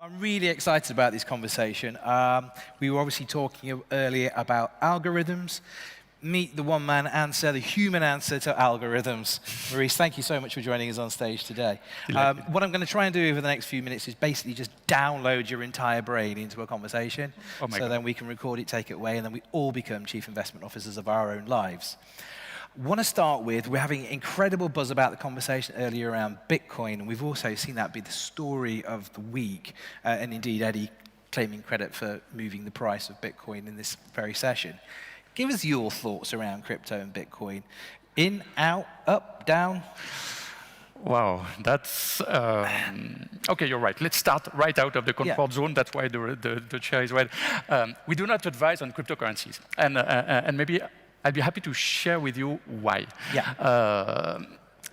I'm really excited about this conversation. We were obviously talking earlier about algorithms. Meet the one-man answer, the human answer to algorithms. Maurice, thank you so much for joining us on stage today. What I'm going to try and do over the next few minutes is basically just download your entire brain into a conversation. Then we can record it, take it away, and then we all become chief investment officers of our own lives. I want to start with, we're having incredible buzz about the conversation earlier around Bitcoin, and we've also seen that be the story of the week, and indeed Eddie claiming credit for moving the price of Bitcoin in this very session. Give us your thoughts around crypto and Bitcoin. In, out, up, down? Wow, that's... OK, you're right. Let's start right out of the comfort zone. That's why the chair is red. We do not advise on cryptocurrencies. And maybe I'd be happy to share with you why.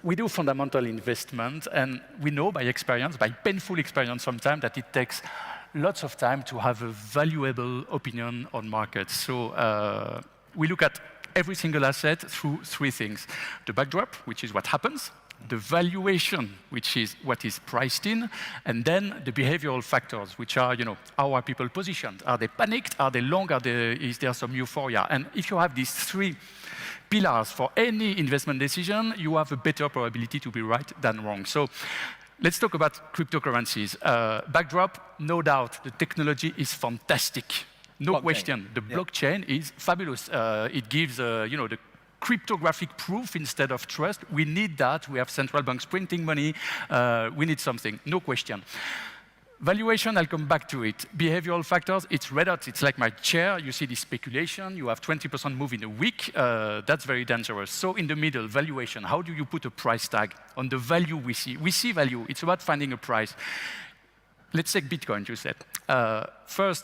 We do fundamental investment, and we know by experience, by painful experience sometimes, that it takes lots of time to have a valuable opinion on markets. So we look at every single asset through three things. The backdrop, which is what happens, the valuation, which is what is priced in, and then the behavioral factors, which are, how are people positioned? Are they panicked? Are they long? Is there some euphoria? And if you have these three pillars for any investment decision, you have a better probability to be right than wrong. So let's talk about cryptocurrencies. Backdrop, no doubt, the technology is fantastic. No question. The blockchain is fabulous. It gives, the cryptographic proof instead of trust. We need that. We have central banks printing money. We need something, no question. Valuation, I'll come back to it. Behavioral factors, it's red hot. It's like my chair. You see this speculation. You have 20% move in a week. That's very dangerous. So in the middle, valuation. How do you put a price tag on the value we see? We see value. It's about finding a price. Let's take Bitcoin, you said. First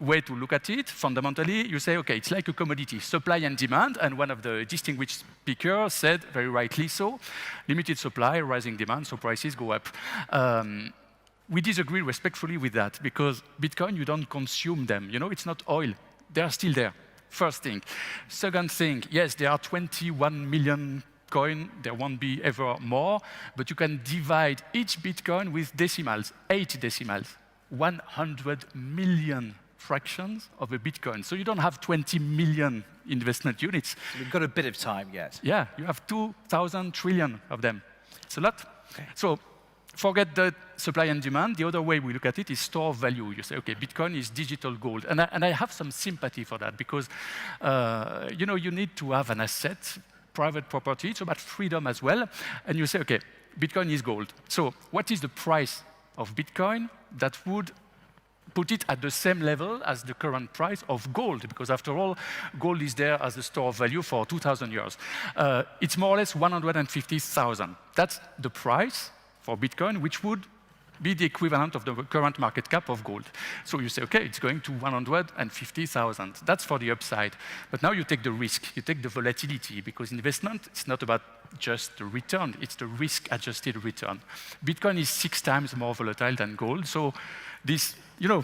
way to look at it, fundamentally, you say, OK, it's like a commodity, supply and demand. And one of the distinguished speakers said, very rightly so, limited supply, rising demand, so prices go up. We disagree respectfully with that, because Bitcoin, you don't consume them. It's not oil. They are still there, first thing. Second thing, yes, there are 21 million coins. There won't be ever more. But you can divide each Bitcoin with decimals, 8 decimals, 100 million fractions of a Bitcoin. So you don't have 20 million investment units. So we've got a bit of time yet. Yeah, you have 2,000 trillion of them. It's a lot. Okay. So forget the supply and demand. The other way we look at it is store of value. You say, OK, Bitcoin is digital gold. And I have some sympathy for that, because you need to have an asset, private property. It's about freedom as well. And you say, OK, Bitcoin is gold. So what is the price of Bitcoin that would put it at the same level as the current price of gold? Because after all, gold is there as a store of value for 2,000 years. It's more or less 150,000. That's the price for Bitcoin, which would be the equivalent of the current market cap of gold. So you say, OK, it's going to 150,000. That's for the upside. But now you take the risk. You take the volatility, because investment, it's not about just the return. It's the risk-adjusted return. Bitcoin is 6 times more volatile than gold. So this,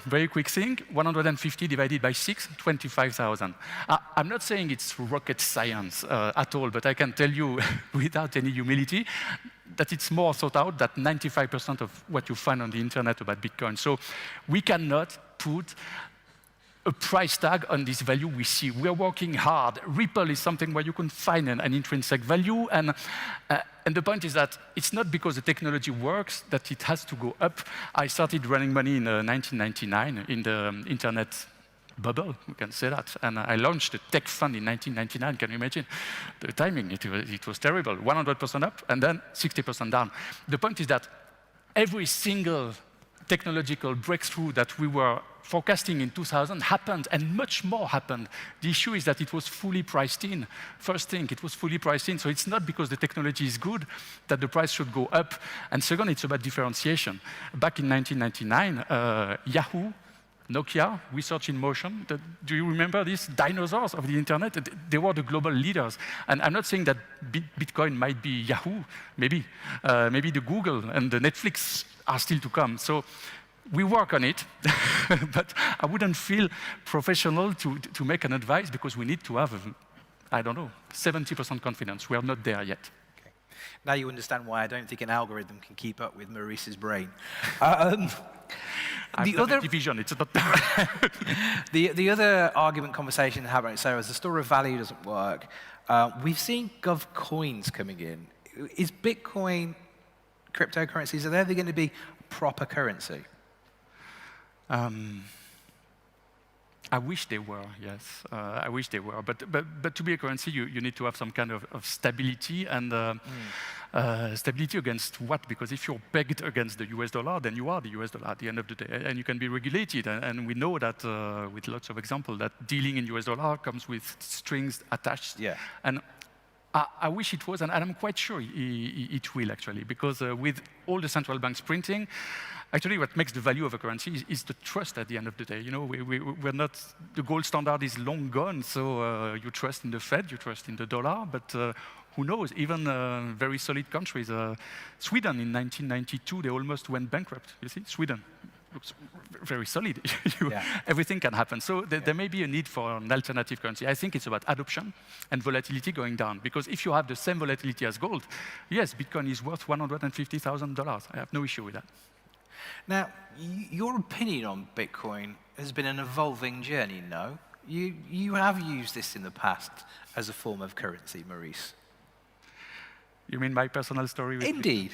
very quick thing, 150 divided by 6, 25,000. I'm not saying it's rocket science at all, but I can tell you without any humility that it's more thought out than 95% of what you find on the internet about Bitcoin. So we cannot put a price tag on this value we see. We're working hard. Ripple is something where you can find an intrinsic value. And the point is that it's not because the technology works that it has to go up. I started running money in 1999 in the internet bubble, we can say that. And I launched a tech fund in 1999. Can you imagine? The timing, it was terrible. 100% up, and then 60% down. The point is that every single technological breakthrough that we were forecasting in 2000 happened, and much more happened. The issue is that it was fully priced in. First thing, it was fully priced in, so it's not because the technology is good that the price should go up. And second, it's about differentiation. Back in 1999, Yahoo, Nokia, Research in Motion. Do you remember these dinosaurs of the internet? They were the global leaders. And I'm not saying that Bitcoin might be Yahoo, maybe. Maybe the Google and the Netflix are still to come. So we work on it, but I wouldn't feel professional to make an advice, because we need to have, 70% confidence. We are not there yet. Okay. Now you understand why I don't think an algorithm can keep up with Maurice's brain. I've done a division, it's not... The other argument conversation happening, so as the store of value doesn't work, we've seen gov coins coming in. Is Bitcoin, cryptocurrencies, are they going to be proper currency? I wish they were, yes. I wish they were. But to be a currency, you need to have some kind of stability, and stability against what? Because if you're pegged against the US dollar, then you are the US dollar at the end of the day, and you can be regulated. And we know that with lots of examples, that dealing in US dollar comes with strings attached. Yeah. And I wish it was, and I'm quite sure it will, actually, because with all the central banks printing, actually what makes the value of a currency is the trust at the end of the day. You know, we're not, the gold standard is long gone, so you trust in the Fed, you trust in the dollar, but who knows, even very solid countries. Sweden in 1992, they almost went bankrupt, you see, Sweden. Looks very solid. Everything can happen. So there may be a need for an alternative currency. I think it's about adoption and volatility going down. Because if you have the same volatility as gold, yes, Bitcoin is worth $150,000. I have no issue with that. Now, your opinion on Bitcoin has been an evolving journey, no? You have used this in the past as a form of currency, Maurice. You mean my personal story? With Indeed.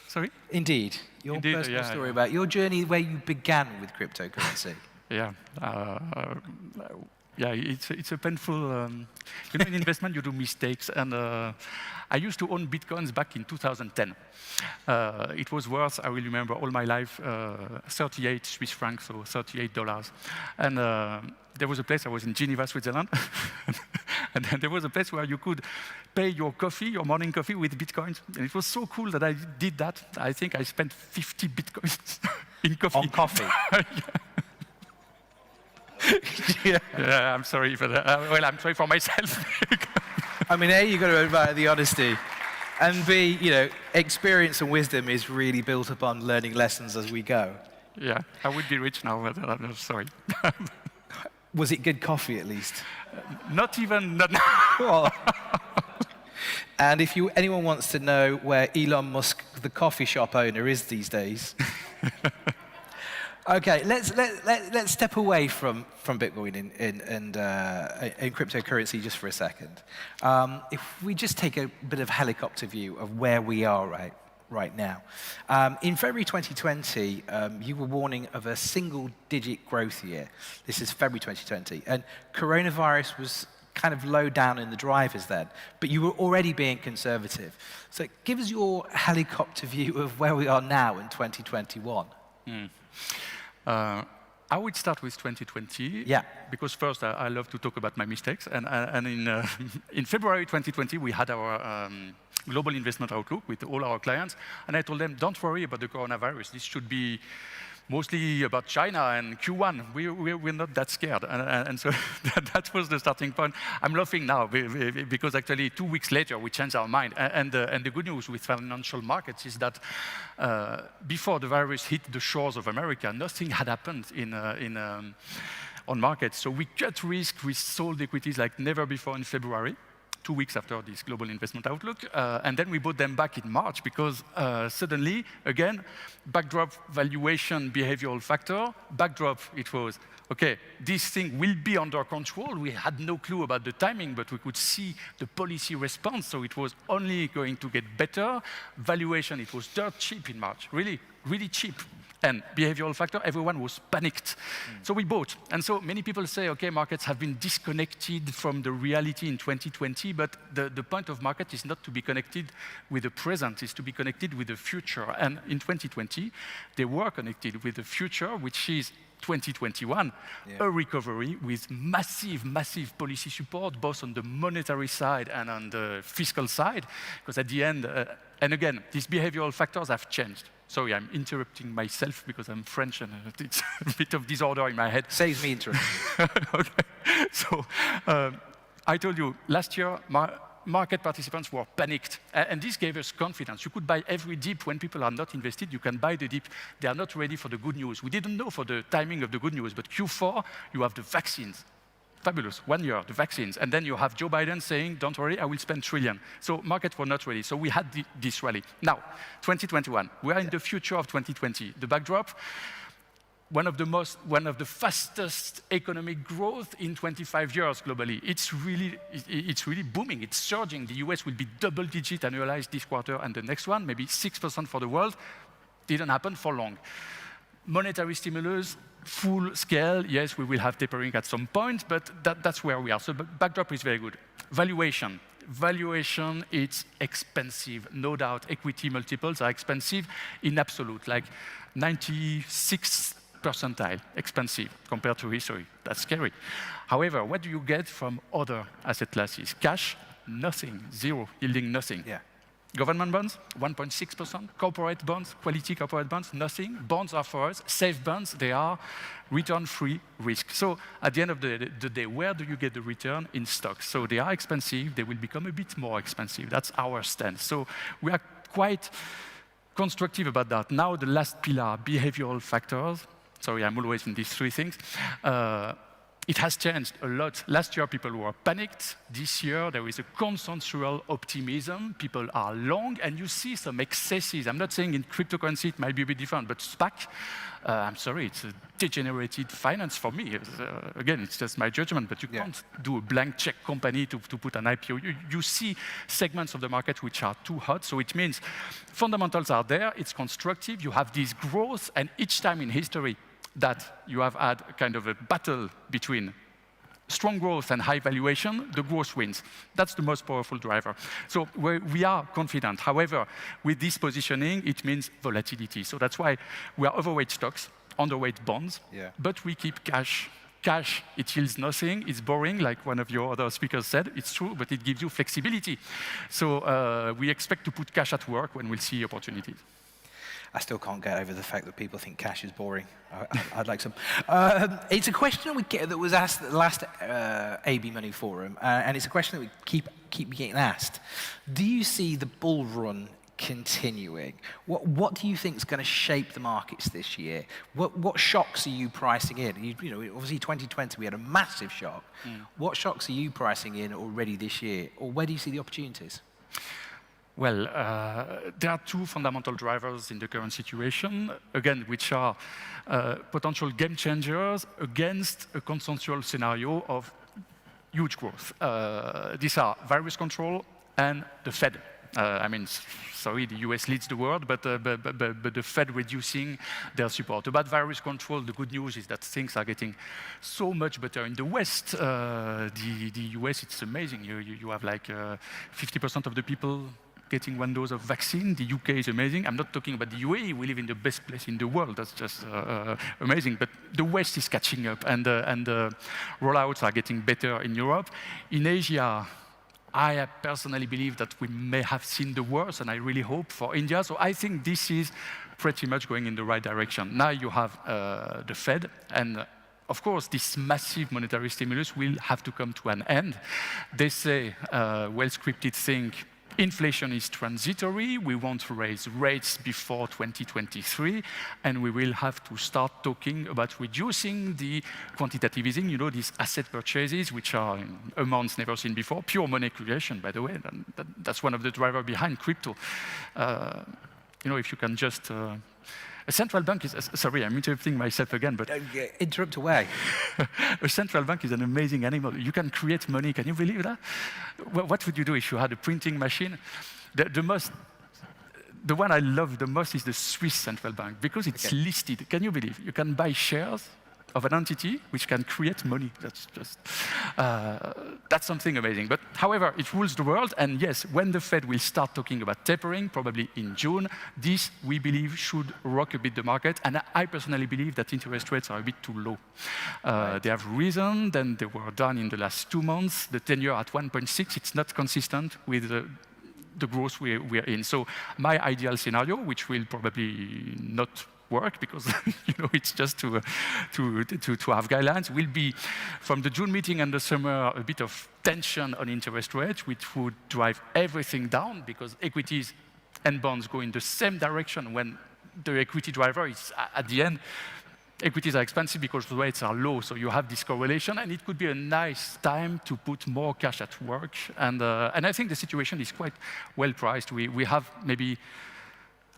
Sorry? Indeed. Your personal story about your journey where you began with cryptocurrency. Yeah. Yeah, it's a painful, you know, in investment you do mistakes, and I used to own Bitcoins back in 2010. It was worth, I will remember all my life, 38 Swiss francs, so $38. And there was a place, I was in Geneva, Switzerland, and then there was a place where you could pay your coffee, your morning coffee with Bitcoins. And it was so cool that I did that. I think I spent 50 Bitcoins in coffee. On coffee? Yeah, I'm sorry, but well, I'm sorry for myself. I mean, A, you've got to admire the honesty, and B, you know, experience and wisdom is really built upon learning lessons as we go. Yeah, I would be rich now, but I'm sorry. Was it good coffee, at least? Not even. Not And if anyone wants to know where Elon Musk, the coffee shop owner, is these days. Okay, let's step away from Bitcoin and cryptocurrency just for a second. If we just take a bit of helicopter view of where we are right now. In February 2020, you were warning of a single-digit growth year. This is February 2020, and coronavirus was kind of low down in the drivers then, but you were already being conservative. So give us your helicopter view of where we are now in 2021. I would start with 2020, because first I love to talk about my mistakes. And in February 2020, we had our global investment outlook with all our clients, and I told them, don't worry about the coronavirus. This should be mostly about China and Q1. We're not that scared. And so that was the starting point. I'm laughing now because actually 2 weeks later we changed our mind. And the good news with financial markets is that before the virus hit the shores of America, nothing had happened on markets. So we cut risk, we sold equities like never before in February, 2 weeks after this global investment outlook, and then we bought them back in March because suddenly, again, backdrop valuation behavioral factor, backdrop, it was, okay, this thing will be under control. We had no clue about the timing, but we could see the policy response, so it was only going to get better. Valuation, it was dirt cheap in March, really, really cheap. And behavioral factor, everyone was panicked. So we bought. And so many people say, okay, markets have been disconnected from the reality in 2020, but the point of market is not to be connected with the present, it's to be connected with the future. And in 2020, they were connected with the future, which is 2021, a recovery with massive, massive policy support, both on the monetary side and on the fiscal side, because at the end, and again, these behavioral factors have changed. Sorry, I'm interrupting myself because I'm French and it's a bit of disorder in my head. Saves me interrupting. Okay. So I told you, last year, market participants were panicked. And this gave us confidence. You could buy every dip. When people are not invested, you can buy the dip. They are not ready for the good news. We didn't know for the timing of the good news, but Q4, you have the vaccines. Fabulous, 1 year, the vaccines. And then you have Joe Biden saying, don't worry, I will spend $1 trillion. So markets were not ready. So we had this rally. Now, 2021, we are in the future of 2020. The backdrop, one of the fastest economic growth in 25 years globally. It's really booming. It's surging. The US will be double-digit annualized this quarter and the next one, maybe 6% for the world. Didn't happen for long. Monetary stimulus, full scale. Yes, we will have tapering at some point, but that's where we are. So the backdrop is very good. Valuation. Valuation, it's expensive, no doubt. Equity multiples are expensive in absolute, like 96th percentile, expensive compared to history. That's scary. However, what do you get from other asset classes? Cash, nothing, zero, yielding nothing. Yeah. Government bonds, 1.6%. Corporate bonds, quality corporate bonds, nothing. Bonds are for us. Safe bonds, they are return-free risk. So at the end of the day, where do you get the return? In stocks. So they are expensive. They will become a bit more expensive. That's our stance. So we are quite constructive about that. Now the last pillar, behavioral factors. Sorry, I'm always in these three things. It has changed a lot. Last year, people were panicked. This year, there is a consensual optimism. People are long, and you see some excesses. I'm not saying in cryptocurrency it might be a bit different, but SPAC, I'm sorry, it's a degenerated finance for me. Again, it's just my judgment, but you can't do a blank check company to put an IPO. You see segments of the market which are too hot, so it means fundamentals are there, it's constructive, you have this growth, and each time in history, that you have had kind of a battle between strong growth and high valuation, the growth wins. That's the most powerful driver. So we are confident. However, with this positioning, it means volatility. So that's why we are overweight stocks, underweight bonds, but we keep cash. Cash, it yields nothing, it's boring, like one of your other speakers said. It's true, but it gives you flexibility. So we expect to put cash at work when we'll see opportunities. I still can't get over the fact that people think cash is boring. I'd like some. It's a question that was asked at the last AB Money Forum, and it's a question that we keep getting asked. Do you see the bull run continuing? What do you think is going to shape the markets this year? What shocks are you pricing in? You know, obviously 2020 we had a massive shock. What shocks are you pricing in already this year, or where do you see the opportunities? Well, there are two fundamental drivers in the current situation, again, which are potential game changers against a consensual scenario of huge growth. These are virus control and the Fed. I mean, sorry, the US leads the world, but the Fed reducing their support. About virus control, the good news is that things are getting so much better in the West. The US, it's amazing. You have like 50% of the people getting one dose of vaccine. The UK is amazing. I'm not talking about the UAE. We live in the best place in the world. That's just amazing. But the West is catching up, and rollouts are getting better in Europe. In Asia, I personally believe that we may have seen the worst, and I really hope for India. So I think this is pretty much going in the right direction. Now you have the Fed, and of course, this massive monetary stimulus will have to come to an end. They say, well-scripted thing, inflation is transitory, we won't raise rates before 2023, and we will have to start talking about reducing the quantitative easing, you know, these asset purchases, which are in amounts never seen before, pure money creation, by the way, and that's one of the drivers behind crypto. You know, if you can just... a central bank is, sorry, I'm interrupting myself again, but... Interrupt away. A central bank is an amazing animal. You can create money, can you believe that? What would you do if you had a printing machine? The one I love the most is the Swiss central bank, because it's listed. Can you believe? You can buy shares of an entity which can create money. That's just, that's something amazing. But however, it rules the world, and yes, when the Fed will start talking about tapering, probably in June, this, we believe, should rock a bit the market, and I personally believe that interest rates are a bit too low. They have risen, then they were down in the last 2 months, the 10-year at 1.6, it's not consistent with the growth we're in. So my ideal scenario, which will probably not work because you know it's just to have guidelines, will be from the June meeting and the summer a bit of tension on interest rates, which would drive everything down because equities and bonds go in the same direction when the equity driver is at the end. Equities are expensive because the rates are low, so you have this correlation, and it could be a nice time to put more cash at work. And I think the situation is quite well priced. We have maybe,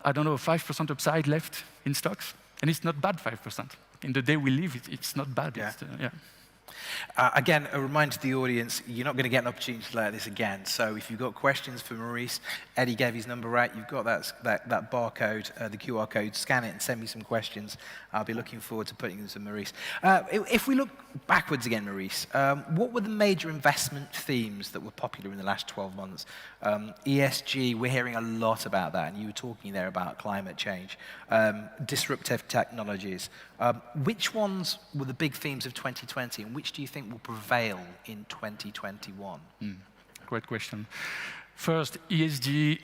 I don't know, 5% upside left in stocks, And it's not bad, 5%. In the day we live, it's not bad. Yeah. Yeah. Again, a reminder to the audience, you're not going to get an opportunity to learn this again. So if you've got questions for Maurice, Eddie gave his number out. You've got that barcode, the QR code. Scan it and send me some questions. I'll be looking forward to putting them to Maurice. If we look backwards again, Maurice, what were the major investment themes that were popular in the last 12 months? ESG, we're hearing a lot about that, and you were talking there about climate change. Disruptive technologies. Which ones were the big themes of 2020, and which do you think will prevail in 2021? Great question. First, ESG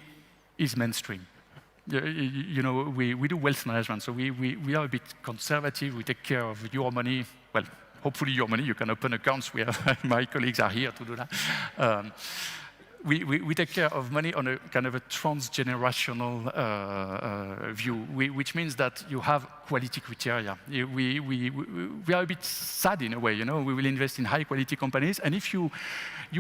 is mainstream. You know, we do wealth management, so we are a bit conservative. We take care of your money. Well, hopefully your money. You can open accounts. My colleagues are here to do that. We take care of money on a kind of a transgenerational view, which means that you have quality criteria. We are a bit sad in a way, you know. We will invest in high-quality companies, and if you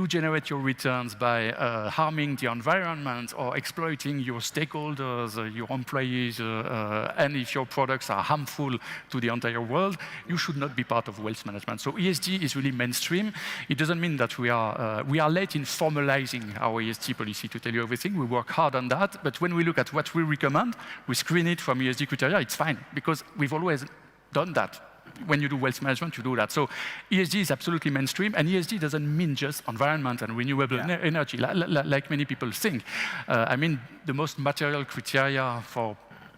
generate your returns by harming the environment or exploiting your stakeholders, your employees, and if your products are harmful to the entire world, you should not be part of wealth management. So ESG is really mainstream. It doesn't mean that we are late in formalizing our ESG policy, to tell you everything. We work hard on that, but when we look at what we recommend, we screen it from ESG criteria. It's fine, because we've always done that. When you do wealth management, you do that. So ESG is absolutely mainstream, and ESG doesn't mean just environment and renewable energy, like many people think. I mean, the most material criteria for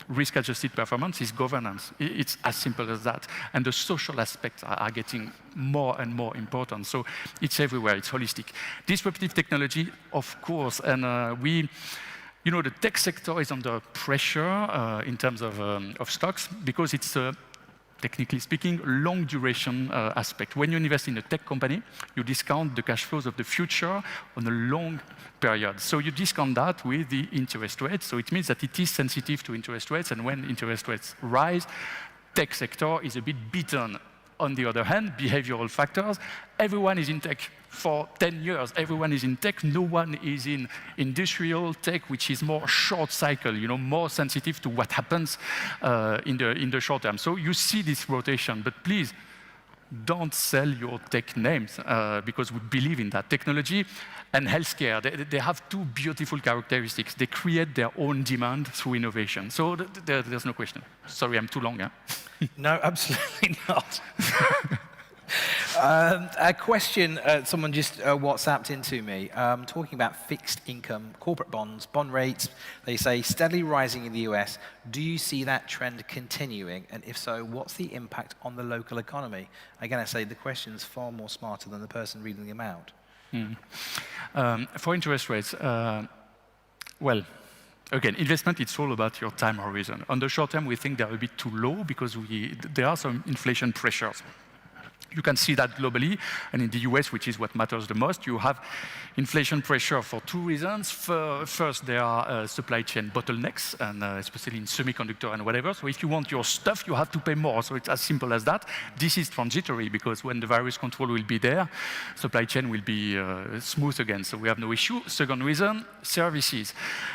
risk-adjusted performance is governance. It's as simple as that. And the social aspects are getting more and more important. So it's everywhere. It's holistic. Disruptive technology, of course, and you know, the tech sector is under pressure in terms of stocks, because it's technically speaking, long duration aspect. When you invest in a tech company, you discount the cash flows of the future on a long period. So you discount that with the interest rates. So it means that it is sensitive to interest rates, and when interest rates rise, tech sector is a bit beaten. On the other hand, behavioral factors, everyone is in tech for 10 years. Everyone is in tech. No one is in industrial tech, which is more short cycle, you know, more sensitive to what happens in the short term. So you see this rotation, but please don't sell your tech names because we believe in that. Technology and healthcare, they have two beautiful characteristics. They create their own demand through innovation. So there's no question. Sorry, I'm too long, huh? No, absolutely not. A question someone just WhatsApped into me, talking about fixed income, corporate bonds, bond rates. They say steadily rising in the US. Do you see that trend continuing? And if so, what's the impact on the local economy? Again, I say the question's far more smarter than the person reading them out. For interest rates, well, again, investment, it's all about your time horizon. On the short term, we think they're a bit too low because there are some inflation pressures. You can see that globally, and in the US, which is what matters the most, you have inflation pressure for two reasons. First, there are supply chain bottlenecks, and especially in semiconductor and whatever. So if you want your stuff, you have to pay more. So it's as simple as that. This is transitory, because when the virus control will be there, supply chain will be smooth again. So we have no issue. Second reason, services.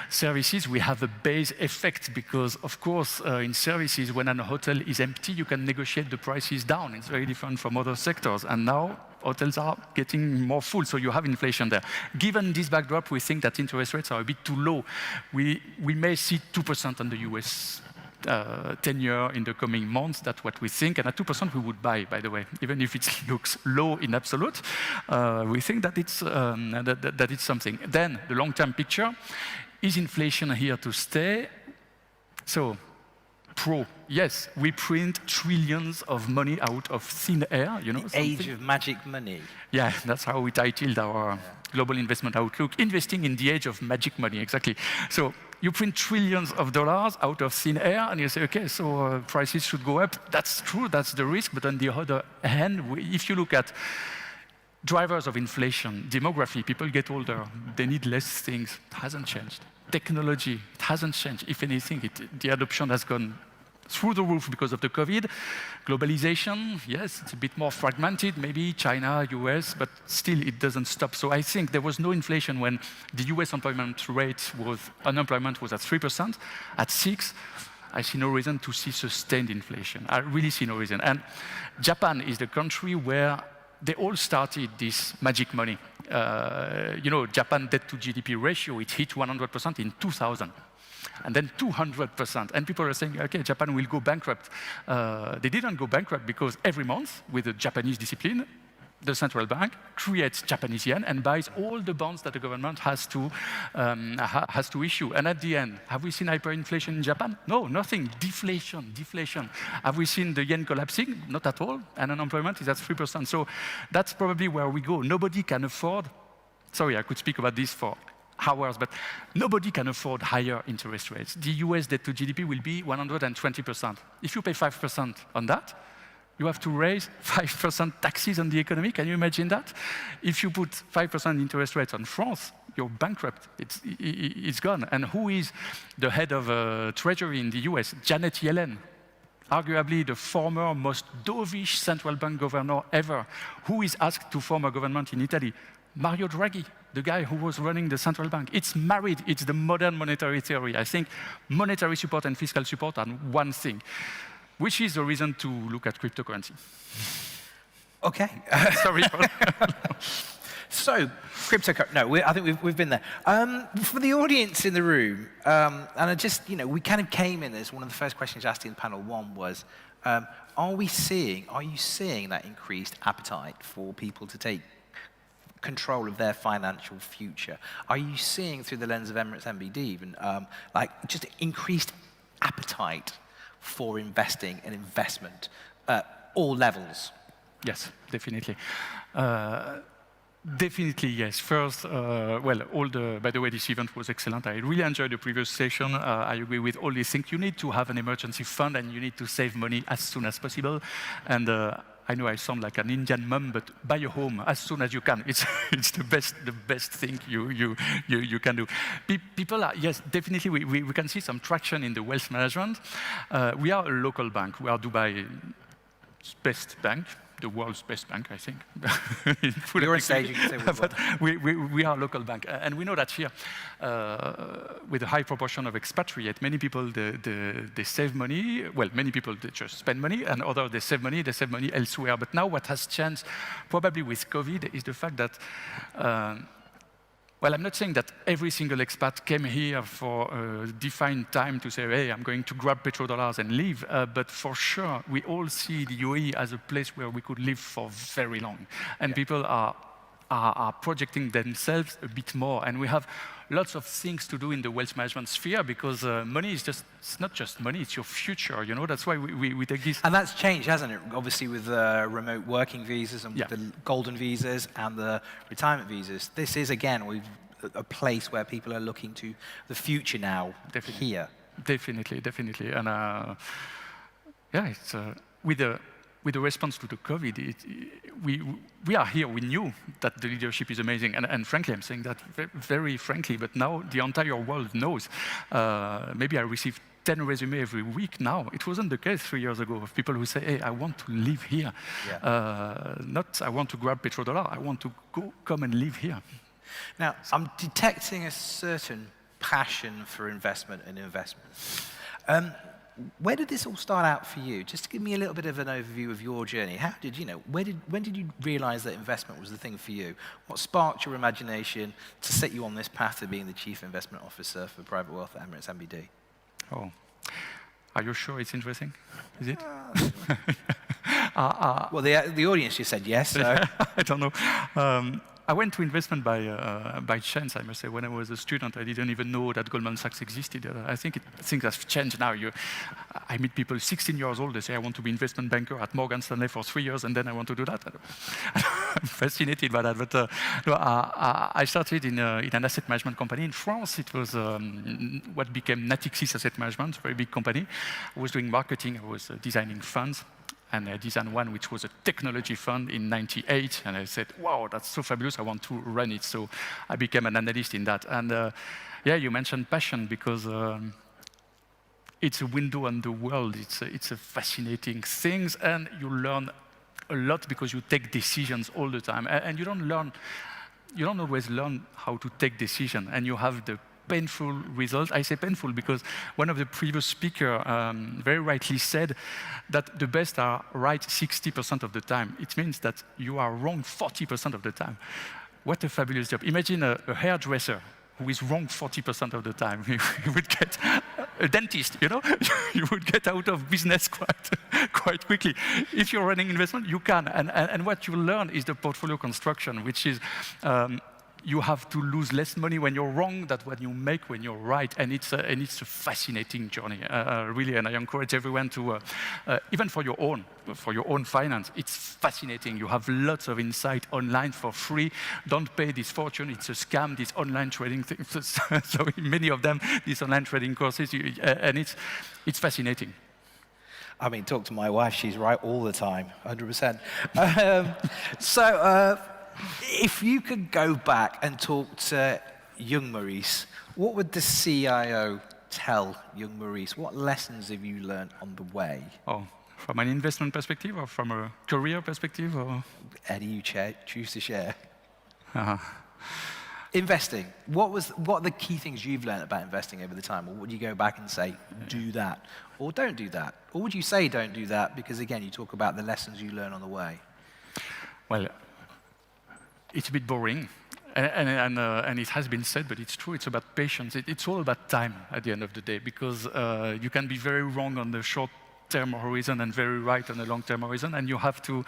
Services, we have a base effect, because, of course, in services, when a hotel is empty, you can negotiate the prices down. It's very different from other sectors, and now hotels are getting more full, so you have inflation there. Given this backdrop, we think that interest rates are a bit too low. We may see 2% on the US 10-year in the coming months. That's what we think, and at 2% we would buy, by the way, even if it looks low in absolute. We think that it's something. Then the long-term picture, is inflation here to stay? So yes, we print trillions of money out of thin air, you know. The age of magic money. Yeah, that's how we titled our global investment outlook, investing in the age of magic money, exactly. So you print trillions of dollars out of thin air, and you say, okay, so prices should go up. That's true, that's the risk, but on the other hand, if you look at drivers of inflation, demography, people get older, they need less things. It hasn't changed. Technology, it hasn't changed. If anything, the adoption has gone through the roof because of the COVID. Globalization, yes, it's a bit more fragmented, maybe China, US, but still it doesn't stop. So I think there was no inflation when the US unemployment was at 3%, at 6%. I see no reason to see sustained inflation. I really see no reason. And Japan is the country where they all started this magic money. Japan debt to GDP ratio, it hit 100% in 2000. And then 200%. And people are saying, okay, Japan will go bankrupt. They didn't go bankrupt because every month, with the Japanese discipline, the central bank creates Japanese yen and buys all the bonds that the government has to issue. And at the end, have we seen hyperinflation in Japan? No, nothing. Deflation. Have we seen the yen collapsing? Not at all. And unemployment is at 3%. So that's probably where we go. Nobody can afford, sorry, I could speak about this for hours, but nobody can afford higher interest rates. The US debt to GDP will be 120%. If you pay 5% on that, you have to raise 5% taxes on the economy. Can you imagine that? If you put 5% interest rates on France, you're bankrupt. It's gone. And who is the head of Treasury in the US? Janet Yellen, arguably the former most dovish central bank governor ever. Who is asked to form a government in Italy? Mario Draghi, the guy who was running the central bank. It's married. It's the modern monetary theory. I think monetary support and fiscal support are one thing, which is the reason to look at cryptocurrency. Okay. Sorry. So, cryptocurrency. No, I think we've been there. For the audience in the room, and I just, we kind of came in as one of the first questions asked in panel one was, are you seeing that increased appetite for people to take control of their financial future? Are you seeing through the lens of Emirates NBD even, just increased appetite for investing and investment at all levels? Yes, definitely. Definitely, yes. First, by the way, this event was excellent. I really enjoyed the previous session. I agree with all these things. You need to have an emergency fund and you need to save money as soon as possible. And I know I sound like an Indian mum, but buy a home as soon as you can. It's the best thing you can do. People are, yes, definitely, we can see some traction in the wealth management. We are a local bank. We are Dubai's best bank, the world's best bank, I think. You're on stage, you can say but we are a local bank. And we know that here, with a high proportion of expatriates, many people, they save money. Well, many people, they just spend money, and others, they save money elsewhere. But now what has changed, probably with COVID, is the fact that I'm not saying that every single expat came here for a defined time to say, hey, I'm going to grab petrodollars and leave. But for sure, we all see the UAE as a place where we could live for very long. And people are projecting themselves a bit more. And we have lots of things to do in the wealth management sphere because money is it's not just money, it's your future, That's why we take this. And that's changed, hasn't it? Obviously with remote working visas and with the golden visas and the retirement visas. This is, again, a place where people are looking to the future now, here. Definitely. And it's with the response to the COVID, we are here. We knew that the leadership is amazing, and frankly, I'm saying that very frankly. But now the entire world knows. Maybe I receive 10 resumes every week now. It wasn't the case 3 years ago of people who say, "Hey, I want to live here." Not I want to grab petrodollar. I want to come and live here. Now, I'm detecting a certain passion for investment and investment. Where did this all start out for you? Just to give me a little bit of an overview of your journey. How did when did you realize that investment was the thing for you? What sparked your imagination to set you on this path to being the Chief Investment Officer for Private Wealth at Emirates NBD? Oh, are you sure it's interesting? Is it? Well, the audience just said yes, so. I don't know. I went to investment by chance, I must say. When I was a student, I didn't even know that Goldman Sachs existed. I think things have changed now. I meet people 16 years old, they say, I want to be investment banker at Morgan Stanley for 3 years, and then I want to do that. I'm fascinated by that. But I started in an asset management company in France. It was what became Natixis Asset Management, a very big company. I was doing marketing, I was designing funds. And I designed one which was a technology fund in '98, and I said, wow, that's so fabulous, I want to run it. So I became an analyst in that. And you mentioned passion, because it's a window on the world. It's a fascinating thing, and you learn a lot because you take decisions all the time. And you don't always learn how to take decisions, and you have the painful result. I say painful because one of the previous speakers very rightly said that the best are right 60% of the time. It means that you are wrong 40% of the time. What a fabulous job. Imagine a hairdresser who is wrong 40% of the time. You would get a dentist, you know? You would get out of business quite quickly. If you're running investment, you can. And what you learn is the portfolio construction, which is you have to lose less money when you're wrong than what you make when you're right. And it's a fascinating journey, really. And I encourage everyone to, even for your own finance, it's fascinating. You have lots of insight online for free. Don't pay this fortune. It's a scam, these online trading things. So many of them, these online trading courses, and it's fascinating. I mean, talk to my wife. She's right all the time, 100%. If you could go back and talk to young Maurice, what would the CIO tell young Maurice? What lessons have you learned on the way? Oh, from an investment perspective or from a career perspective? Or? Any you choose to share. Uh-huh. Investing. What are the key things you've learned about investing over the time? Or would you go back and say, do that, or don't do that? Or would you say, don't do that, because again, you talk about the lessons you learn on the way? Well, it's a bit boring, and it has been said, but it's true. It's about patience. It's all about time at the end of the day, because you can be very wrong on the short-term horizon and very right on the long-term horizon, and you have to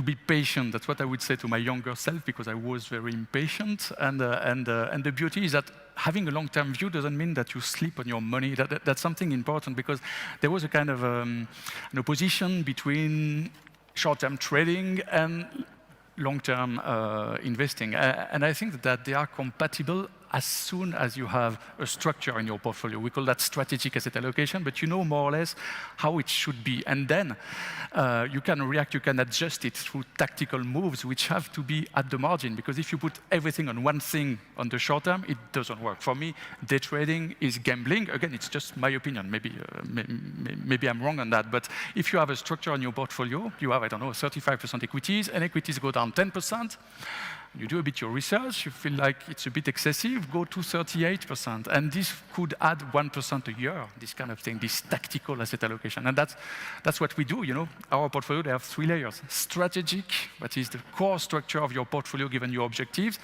be patient. That's what I would say to my younger self, because I was very impatient. And the beauty is that having a long-term view doesn't mean that you sleep on your money. That's something important, because there was a kind of an opposition between short-term trading and long-term investing. And I think that they are compatible as soon as you have a structure in your portfolio. We call that strategic asset allocation, but you know more or less how it should be. And then you can react, you can adjust it through tactical moves, which have to be at the margin, because if you put everything on one thing on the short term, it doesn't work. For me, day trading is gambling. Again, it's just my opinion. Maybe I'm wrong on that, but if you have a structure on your portfolio, you have, I don't know, 35% equities, and equities go down 10%, you do a bit your research, you feel like it's a bit excessive, go to 38%. And this could add 1% a year, this kind of thing, this tactical asset allocation. And that's what we do, you know. Our portfolio, they have 3 layers. Strategic, that is the core structure of your portfolio given your objectives.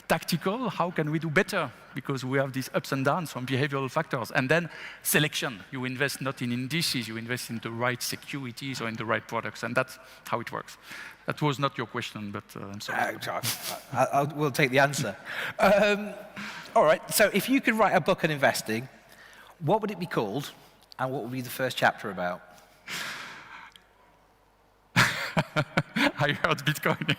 Tactical, how can we do better? Because we have these ups and downs from behavioral factors. And then selection, you invest not in indices, you invest in the right securities or in the right products. And that's how it works. That was not your question, but I'm sorry. We'll take the answer. All right, so if you could write a book on investing, what would it be called, and what would be the first chapter about? I heard Bitcoin.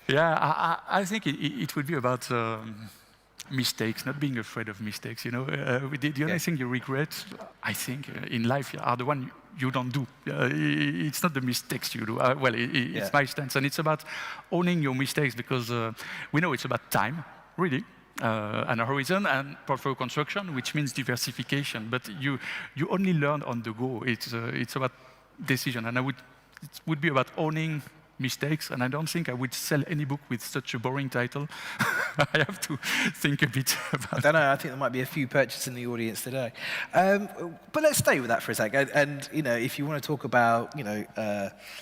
Yeah, I think it would be about mistakes, not being afraid of mistakes. You know, the only thing you regret, I think, in life are the one you don't do. It's not the mistakes you do. It's my stance, and it's about owning your mistakes, because we know it's about time, really, and a horizon, and portfolio construction, which means diversification. But you only learn on the go. It's about decision, and it would be about owning mistakes, and I don't think I would sell any book with such a boring title. I have to think a bit about it. I don't know, I think there might be a few purchases in the audience today. But let's stay with that for a second. And you know, if you want to talk about, you know,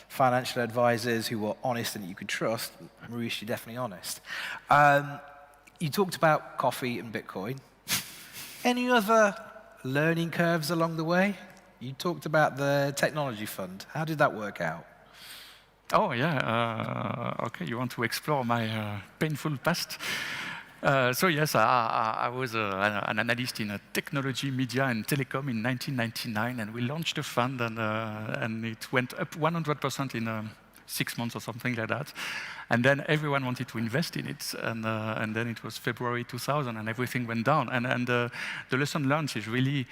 financial advisors who are honest and you could trust, Maurice, you're definitely honest. You talked about coffee and Bitcoin. Any other learning curves along the way? You talked about the technology fund. How did that work out? Oh, yeah. OK, you want to explore my painful past? So yes, I was an analyst in technology, media, and telecom in 1999, and we launched a fund, and it went up 100% in 6 months or something like that. And then everyone wanted to invest in it, and then it was February 2000, and everything went down. And the lesson learned is really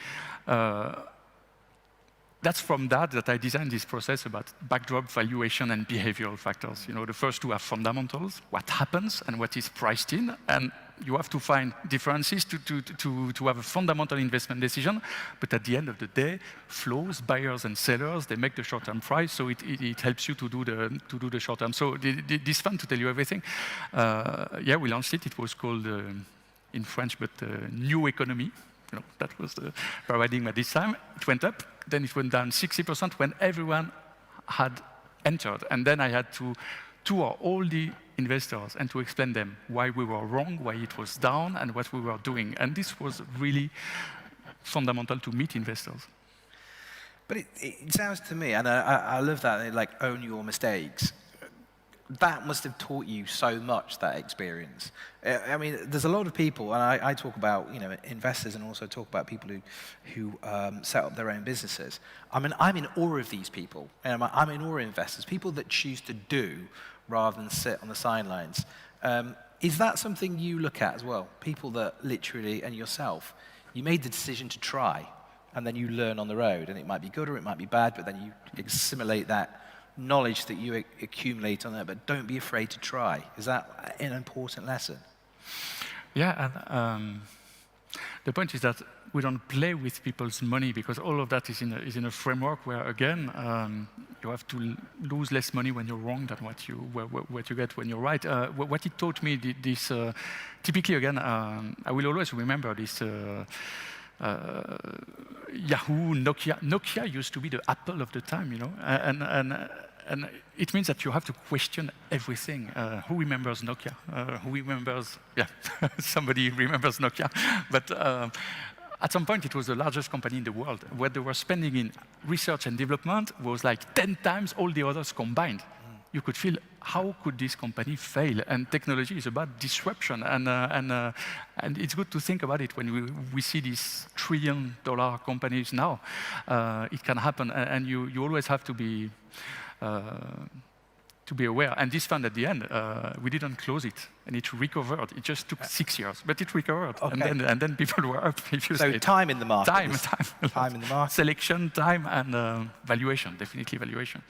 that's from that I designed this process about backdrop, valuation, and behavioral factors. You know, the first two are fundamentals, what happens and what is priced in, and you have to find differences to have a fundamental investment decision. But at the end of the day, flows, buyers and sellers, they make the short-term price, so it helps you to do the short-term. So this fund, to tell you everything, yeah, we launched it. It was called in French, but new economy. That was the paradigm at this time. It went up, then it went down 60% when everyone had entered. And then I had to tour all the investors and to explain them why we were wrong, why it was down, and what we were doing. And this was really fundamental to meet investors. But it sounds to me, and I love that, like, own your mistakes. That must have taught you so much, that experience. I mean, there's a lot of people, and I talk about, investors, and also talk about people who set up their own businesses. I mean, I'm in awe of these people. I'm in awe of investors, people that choose to do rather than sit on the sidelines. Is that something you look at as well? People that literally, and yourself, you made the decision to try, and then you learn on the road, and it might be good or it might be bad, but then you assimilate that knowledge that you accumulate on that, but don't be afraid to try. Is that an important lesson? Yeah, and the point is that we don't play with people's money, because all of that is in a framework where, again, you have to lose less money when you're wrong than what you get when you're right. What it taught me, this typically, again, I will always remember this. Yahoo, Nokia. Nokia used to be the Apple of the time, and it means that you have to question everything. Who remembers Nokia? Who remembers? Yeah, somebody remembers Nokia. But at some point, it was the largest company in the world. What they were spending in research and development was like 10 times all the others combined. You could feel, how could this company fail? And technology is about disruption, and it's good to think about it when we see these trillion-dollar companies now. It can happen, and you always have to be aware. And this fund at the end, we didn't close it, and it recovered. It just took 6 years, but it recovered. Okay. And then people were up. So time in the market. Time in the market. Selection, time, and valuation, definitely valuation.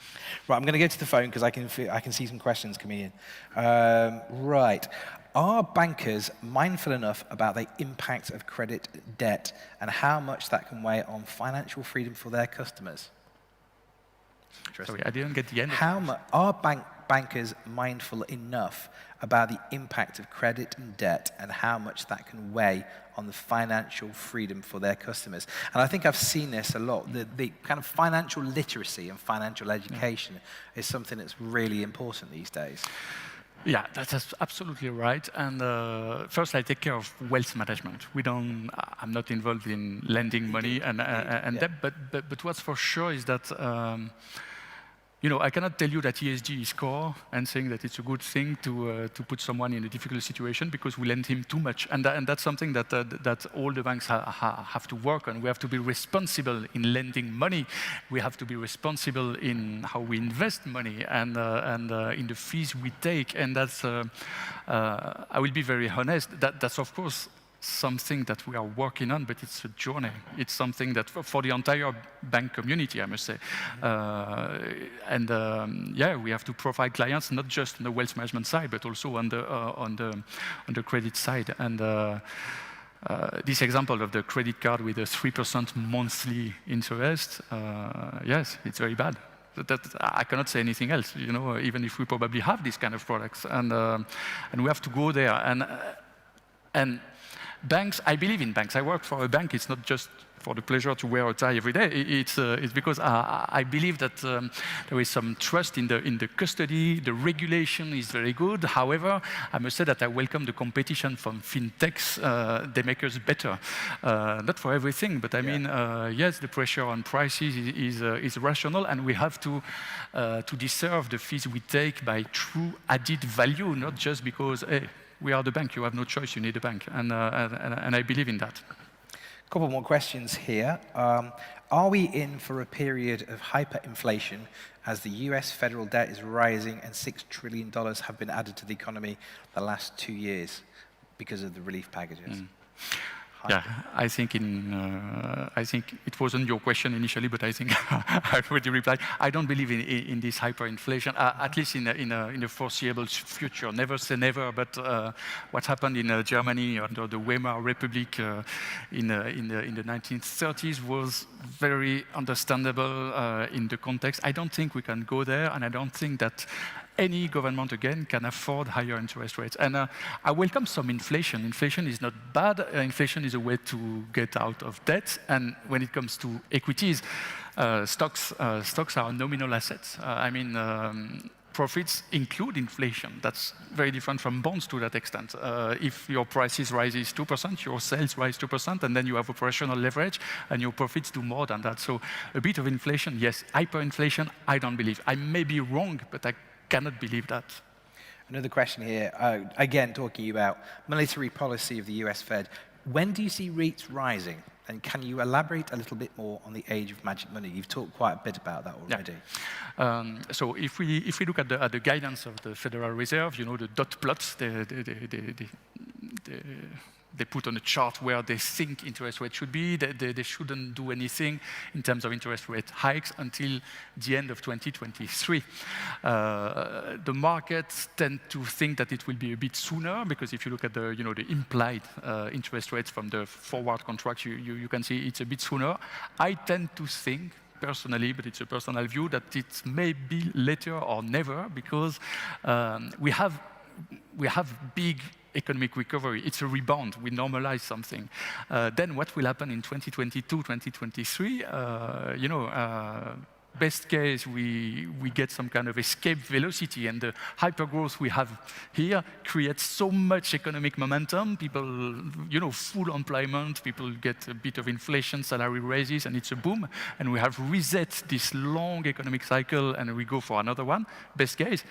Right, I'm going to go to the phone because I can see some questions coming in. Right. Are bankers mindful enough about the impact of credit debt and how much that can weigh on financial freedom for their customers? Sorry, I didn't get the end. Are bankers mindful enough about the impact of credit and debt and how much that can weigh on the financial freedom for their customers? And I think I've seen this a lot. The kind of financial literacy and financial education is something that's really important these days. Yeah, that's absolutely right. And first, I take care of wealth management. I'm not involved in lending money and debt, but what's for sure is that I cannot tell you that ESG is core and saying that it's a good thing to put someone in a difficult situation because we lend him too much. And that's something that all the banks have to work on. We have to be responsible in lending money. We have to be responsible in how we invest money and in the fees we take. And that's, I will be very honest, that's of course something that we are working on, but it's a journey. It's something that for the entire bank community, I must say. We have to provide clients not just on the wealth management side, but also on the credit side. And this example of the credit card with a 3% monthly interest, yes, it's very bad. That I cannot say anything else. Even if we probably have these kind of products, and we have to go there and banks, I believe in banks. I work for a bank. It's not just for the pleasure to wear a tie every day. It's because I believe that there is some trust in the custody. The regulation is very good. However, I must say that I welcome the competition from fintechs. They make us better. Not for everything, but I mean, yes, the pressure on prices is rational, and we have to deserve the fees we take by true added value, not just because, hey, we are the bank, you have no choice, you need a bank. And I believe in that. A couple more questions here. Are we in for a period of hyperinflation as the US federal debt is rising and $6 trillion have been added to the economy the last 2 years because of the relief packages? Yeah, I think it wasn't your question initially, but I think I already replied. I don't believe in this hyperinflation, at least in a foreseeable future. Never say never, but what happened in Germany under the Weimar Republic in the 1930s was very understandable in the context. I don't think we can go there, and I don't think that any government, again, can afford higher interest rates. And I welcome some inflation. Inflation is not bad. Inflation is a way to get out of debt. And when it comes to equities, stocks are nominal assets. Profits include inflation. That's very different from bonds to that extent. If your prices rises 2%, your sales rise 2%, and then you have operational leverage, and your profits do more than that. So a bit of inflation, yes. Hyperinflation, I don't believe. I may be wrong, but I cannot believe that. Another question here, again, talking about monetary policy of the US Fed. When do you see rates rising? And can you elaborate a little bit more on the age of magic money? You've talked quite a bit about that already. Yeah. So if we look at the guidance of the Federal Reserve, you know, the dot plots, they put on a chart where they think interest rates should be. They shouldn't do anything in terms of interest rate hikes until the end of 2023. The markets tend to think that it will be a bit sooner, because if you look at the implied interest rates from the forward contracts, you can see it's a bit sooner. I tend to think, personally, but it's a personal view, that it may be later or never, because we have big economic recovery. It's a rebound. We normalize something. Then what will happen in 2022, 2023? Best case, we get some kind of escape velocity, and the hypergrowth we have here creates so much economic momentum. People, full employment, people get a bit of inflation, salary raises, and it's a boom. And we have reset this long economic cycle, and we go for another one. Best case.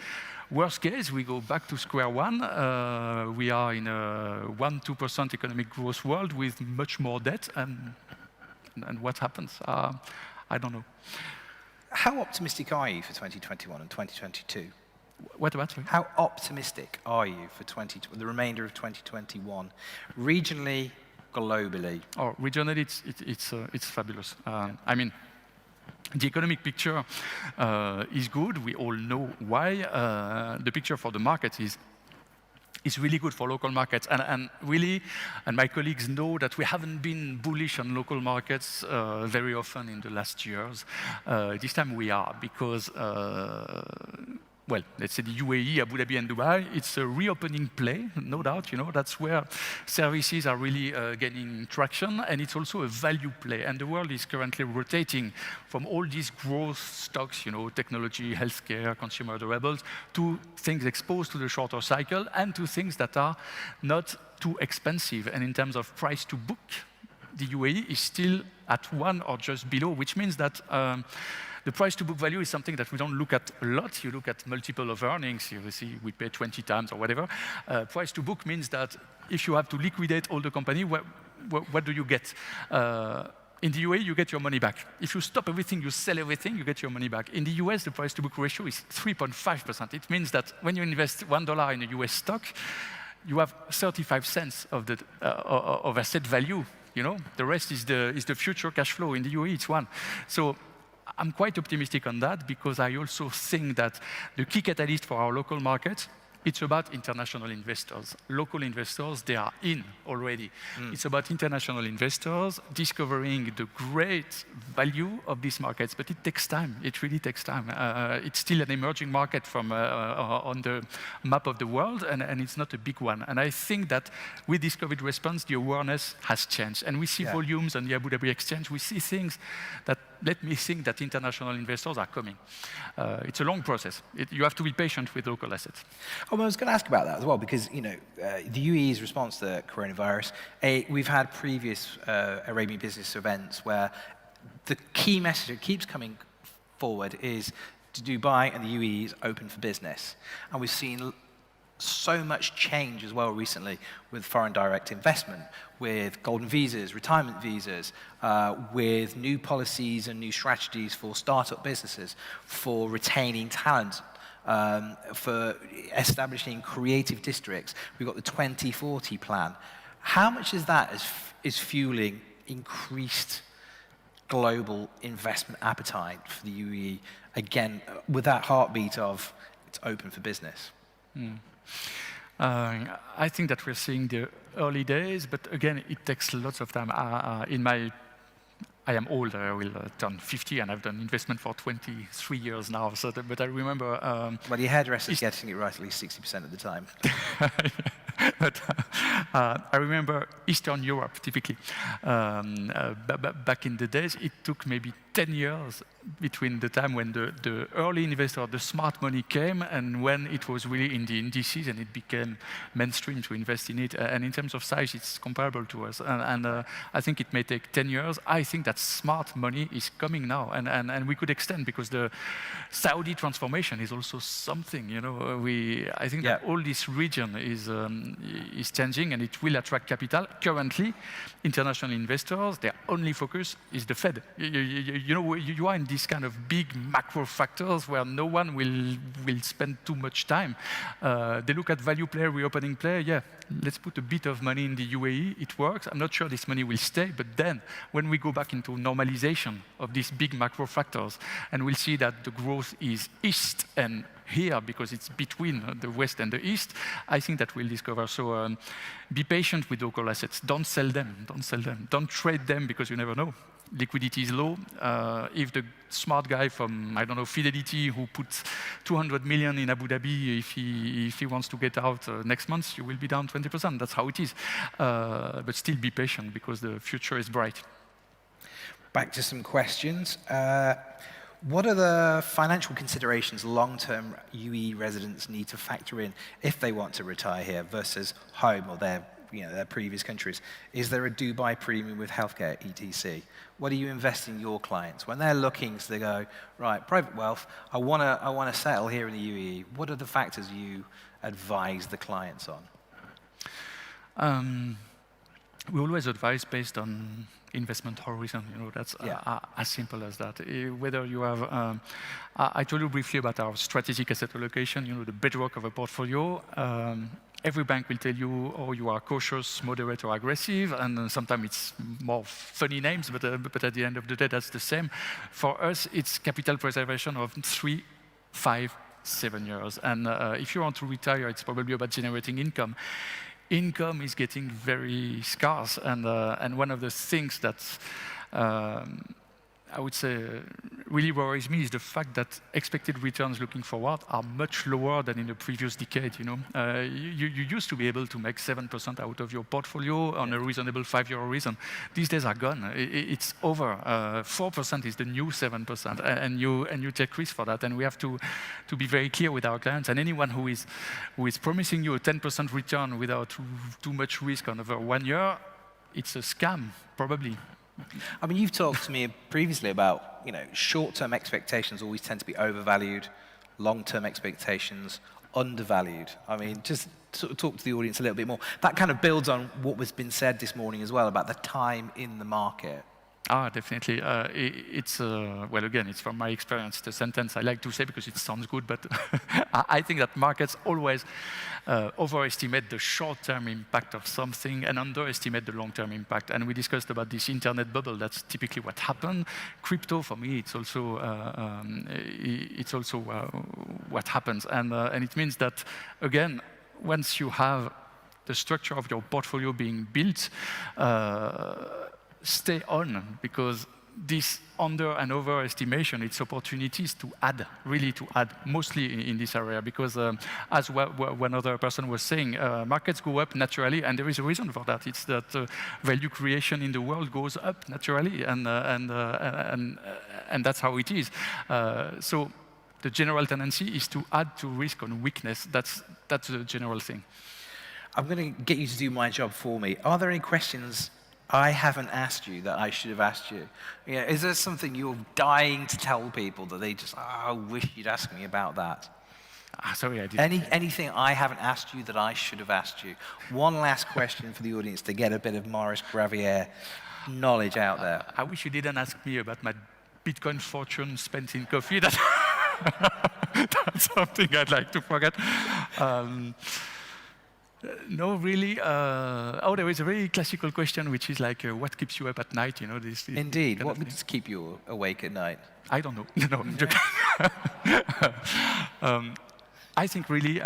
Worst case, we go back to square one. We are in a 1-2% economic growth world with much more debt, and what happens? I don't know. How optimistic are you for 2021 and 2022? What? How optimistic are you for the remainder of 2021, regionally, globally? Oh, regionally, it's fabulous. The economic picture is good. We all know why. The picture for the market is really good for local markets. And my colleagues know that we haven't been bullish on local markets very often in the last years. This time we are, because let's say the UAE, Abu Dhabi, and Dubai, it's a reopening play, no doubt. That's where services are really gaining traction, and it's also a value play. And the world is currently rotating from all these growth stocks, technology, healthcare, consumer durables, to things exposed to the shorter cycle, and to things that are not too expensive. And in terms of price to book, the UAE is still at 1 or just below, which means that the price to book value is something that we don't look at a lot. You look at multiple of earnings, you see we pay 20 times or whatever. Price to book means that if you have to liquidate all the company, what do you get? In the UAE, you get your money back. If you stop everything, you sell everything, you get your money back. In the US, the price to book ratio is 3.5%. It means that when you invest $1 in a US stock, you have 35 cents of asset value. The rest is the future cash flow. In the UAE, it's 1. So I'm quite optimistic on that, because I also think that the key catalyst for our local markets, it's about international investors. Local investors, they are in already. It's about international investors discovering the great value of these markets, but it takes time. It really takes time. It's still an emerging market from on the map of the world, and it's not a big one. And I think that with this COVID response, the awareness has changed. And we see volumes on the Abu Dhabi exchange. We see things that let me think that international investors are coming. It's a long process. You have to be patient with local assets. Oh, well, I was going to ask about that as well, because the UAE's response to the coronavirus, we've had previous Arabian business events where the key message that keeps coming forward is Dubai and the UAE is open for business. And we've seen so much change as well recently with foreign direct investment, with golden visas, retirement visas, with new policies and new strategies for startup businesses, for retaining talent, for establishing creative districts. We've got the 2040 plan. How much is that is fueling increased global investment appetite for the UAE, again, with that heartbeat of it's open for business? I think that we're seeing the early days, but again, it takes lots of time. I am old. I will turn 50, and I've done investment for 23 years now. So, but I remember. Well, your hairdresser's getting it right at least 60% of the time. But I remember Eastern Europe, typically. Back in the days, it took maybe 10 years between the time when the early investor, the smart money came, and when it was really in the indices and it became mainstream to invest in it. And in terms of size, it's comparable to us. And I think it may take 10 years. I think that smart money is coming now, and we could extend, because the Saudi transformation is also something. You know, I think that all this region is changing, and it will attract capital. Currently, international investors, their only focus is the Fed. You know, you are in these kind of big macro factors where no one will spend too much time. They look at value play, reopening play. Yeah, let's put a bit of money in the UAE. It works. I'm not sure this money will stay, but then when we go back into normalization of these big macro factors, and we'll see that the growth is east and here, because it's between the West and the East, I think that we'll discover. So be patient with local assets. Don't sell them. Don't sell them. Don't trade them, because you never know. Liquidity is low. If the smart guy from, I don't know, Fidelity, who puts 200 million in Abu Dhabi, if he wants to get out next month, you will be down 20%. That's how it is. But still be patient, because the future is bright. Back to some questions. What are the financial considerations long-term UAE residents need to factor in if they want to retire here versus home or their previous countries? Is there a Dubai premium with healthcare, etc.? What do you invest in your clients when they're looking? So they go, right, private wealth. I want to settle here in the UAE. What are the factors you advise the clients on? We always advise based on investment horizon. You know, that's as simple as that. Whether you have, I told you briefly about our strategic asset allocation. You know, the bedrock of a portfolio. Every bank will tell you, oh, you are cautious, moderate, or aggressive, and sometimes it's more funny names, but at the end of the day, that's the same. For us, it's capital preservation of 3, 5, 7 years. And if you want to retire, it's probably about generating income. Income is getting very scarce, and one of the things that I would say really worries me is the fact that expected returns looking forward are much lower than in the previous decade. You know, you used to be able to make 7% out of your portfolio on a reasonable 5-year horizon. These days are gone. It's over. 4% is the new 7%, and you take risk for that. And we have to be very clear with our clients. And anyone who is promising you a 10% return without too much risk on over 1 year, it's a scam, probably. I mean, you've talked to me previously about, short-term expectations always tend to be overvalued, long-term expectations undervalued. I mean, just sort of talk to the audience a little bit more. That kind of builds on what was been said this morning as well about the time in the market. Definitely. Well, again, it's from my experience, the sentence I like to say because it sounds good, but I think that markets always overestimate the short-term impact of something and underestimate the long-term impact. And we discussed about this internet bubble. That's typically what happened. Crypto, for me, it's also what happens. And it means that, again, once you have the structure of your portfolio being built, stay on, because this under and overestimation, it's opportunities to add, really to add, mostly in this area, because as one other person was saying, markets go up naturally, and there is a reason for that. It's that value creation in the world goes up naturally, and that's how it is. So the general tendency is to add to risk on weakness. That's the general thing. I'm going to get you to do my job for me. Are there any questions I haven't asked you that I should have asked you? Is there something you're dying to tell people that they just, I wish you'd ask me about that? Sorry, I didn't. Anything I haven't asked you that I should have asked you? One last question for the audience to get a bit of Maurice Gravier knowledge out there. I wish you didn't ask me about my Bitcoin fortune spent in coffee. That's something I'd like to forget. No, really. There is a very classical question, which is like, what keeps you up at night? Indeed. What would keep you awake at night? I don't know. No, I'm joking. I think really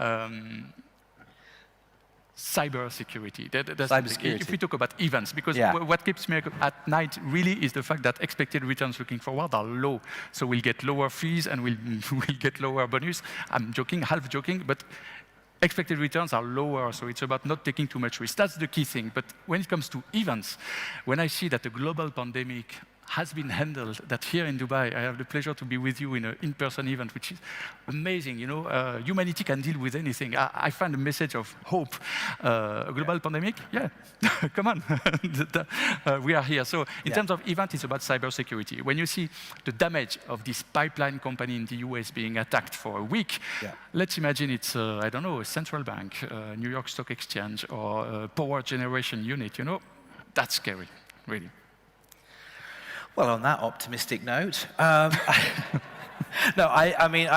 cybersecurity. Cybersecurity. If we talk about events, because Yeah. what keeps me at night really is the fact that expected returns looking forward are low. So we'll get lower fees and we'll get lower bonus. I'm joking, half joking, but expected returns are lower, so it's about not taking too much risk. That's the key thing. But when it comes to events, when I see that the global pandemic has been handled, that here in Dubai, I have the pleasure to be with you in an in-person event, which is amazing. You know, humanity can deal with anything. I find a message of hope. A global pandemic, yeah, come on. We are here. So in terms of event, it's about cybersecurity. When you see the damage of this pipeline company in the US being attacked for a week, let's imagine it's, I don't know, a central bank, New York Stock Exchange, or a power generation unit, you know, that's scary, really. Well, on that optimistic note, no, I mean,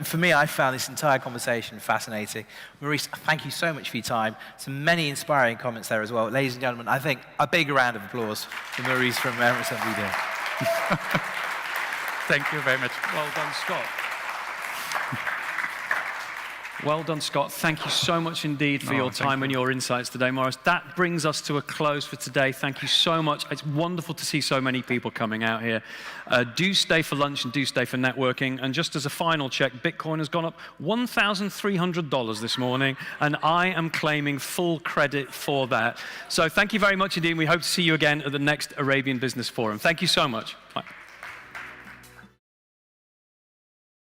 for me, I found this entire conversation fascinating. Maurice, thank you so much for your time. Some many inspiring comments there as well. Ladies and gentlemen, I think a big round of applause for Maurice from Emirates NBD. Thank you very much. Well done, Scott. Well done, Scott. Thank you so much indeed for your time and your insights today, Maurice. That brings us to a close for today. Thank you so much. It's wonderful to see so many people coming out here. Do stay for lunch and do stay for networking. And just as a final check, Bitcoin has gone up $1,300 this morning, and I am claiming full credit for that. So thank you very much indeed. We hope to see you again at the next Arabian Business Forum. Thank you so much. Bye.